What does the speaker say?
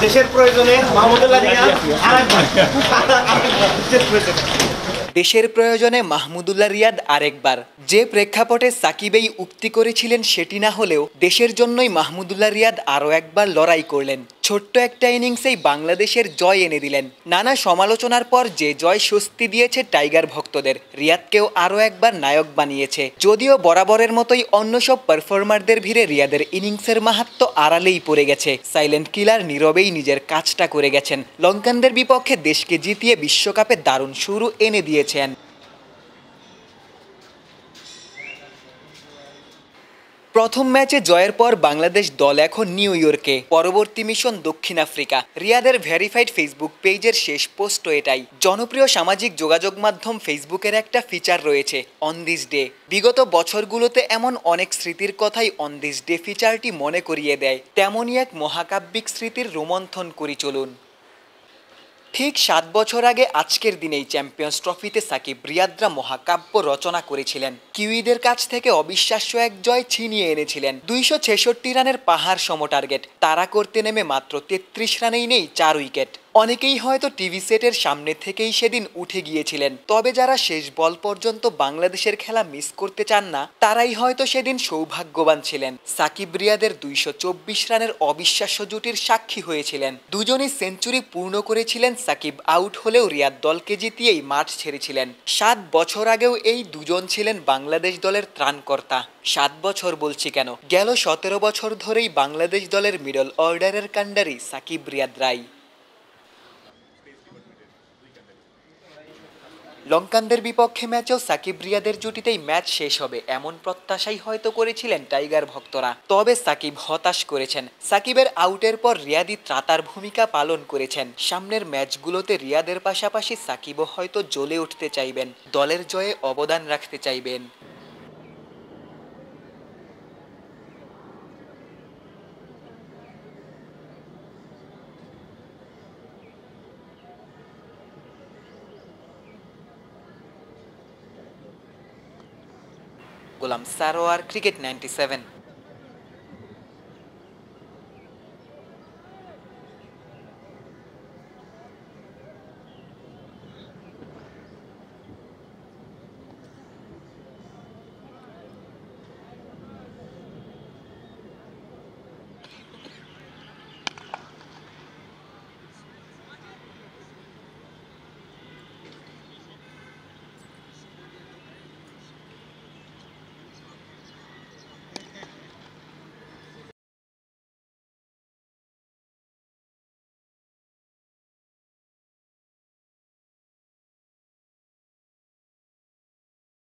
দেশের প্রয়োজনে মাহমুদুল্লাহ রিয়াদ আরেকবার দেশের প্রয়োজনে দেশের প্রয়োজনে মাহমুদুল্লাহ রিয়াদ আরেকবার। যে প্রেক্ষাপটে সাকিবেই উক্তি করেছিলেন সেটি না হলেও দেশের জন্যই মাহমুদুল্লাহ রিয়াদ আরও একবার লড়াই করলেন। ছোট্ট একটা ইনিংসেই বাংলাদেশের জয় এনে দিলেন। নানা সমালোচনার পর যে জয় স্বস্তি দিয়েছে টাইগার ভক্তদের, রিয়াদকেও আরও একবার নায়ক বানিয়েছে। যদিও বরাবরের মতোই অন্য সব পারফর্মারদের ভিড়ে রিয়াদের ইনিংসের মাহাত্ম্য আড়ালেই পড়ে গেছে। সাইলেন্ট কিলার নীরবেই নিজের কাজটা করে গেছেন। লঙ্কানদের বিপক্ষে দেশকে জিতিয়ে বিশ্বকাপে দারুণ শুরু এনে দিয়েছেন। প্রথম ম্যাচে জয়ের পর বাংলাদেশ দল এখন নিউ ইয়র্কে, পরবর্তী মিশন দক্ষিণ আফ্রিকা। রিয়াদের ভেরিফাইড ফেসবুক পেজের শেষ পোস্টও এটাই। জনপ্রিয় সামাজিক যোগাযোগ মাধ্যম ফেসবুকের একটা ফিচার রয়েছে, অন দিস ডে। বিগত বছরগুলোতে এমন অনেক স্মৃতির কথাই অন দিস ডে ফিচারটি মনে করিয়ে দেয়। তেমনই এক মহাকাব্যিক স্মৃতির রোমন্থন করি চলুন। ঠিক 7 বছর আগে আজকের দিনেই চ্যাম্পিয়ন্স ট্রফিতে সাকিব রিয়াদরা মহাকাব্য রচনা করেছিলেন। কিউইদের কাছ থেকে অবিশ্বাস্য এক জয় ছিনিয়ে এনেছিলেন। 266 রানের পাহাড় সম টার্গেট তাড়া করতে নেমে মাত্র 33 রানেই নেই 4 উইকেট। অনেকেই হয়তো টিভি সেটের সামনে থেকেই সেদিন উঠে গিয়েছিলেন। তবে যারা শেষ বল পর্যন্ত বাংলাদেশের খেলা মিস করতে চান না, তারাই হয়তো সেদিন সৌভাগ্যবান ছিলেন। সাকিব রিয়াদের 224 রানের অবিশ্বাস্য জুটির সাক্ষী হয়েছিলেন। দুজনই সেঞ্চুরি পূর্ণ করেছিলেন। সাকিব আউট হলেও রিয়াদ দলকে জিতিয়েই মাঠ ছেড়েছিলেন। 7 বছর আগেও এই দুজন ছিলেন বাংলাদেশ দলের ত্রাণকর্তা। 7 বছর বলছি কেন, গেল 17 বছর ধরেই বাংলাদেশ দলের মিডল অর্ডারের কাণ্ডারি সাকিব রিয়াদরাই। লঙ্কানদের বিপক্ষে ম্যাচেও সাকিব রিয়াদের জুটিতেই ম্যাচ শেষ হবে এমন প্রত্যাশাই হয়তো করেছিলেন টাইগার ভক্তরা। তবে সাকিব হতাশ করেছেন। সাকিবের আউটের পর রিয়াদই ত্রাতার ভূমিকা পালন করেছেন। সামনের ম্যাচগুলোতে রিয়াদের পাশাপাশি সাকিবও হয়তো জ্বলে উঠতে চাইবেন, দলের জয়ে অবদান রাখতে চাইবেন। গোলাম সারোয়ার, ক্রিকেট 97।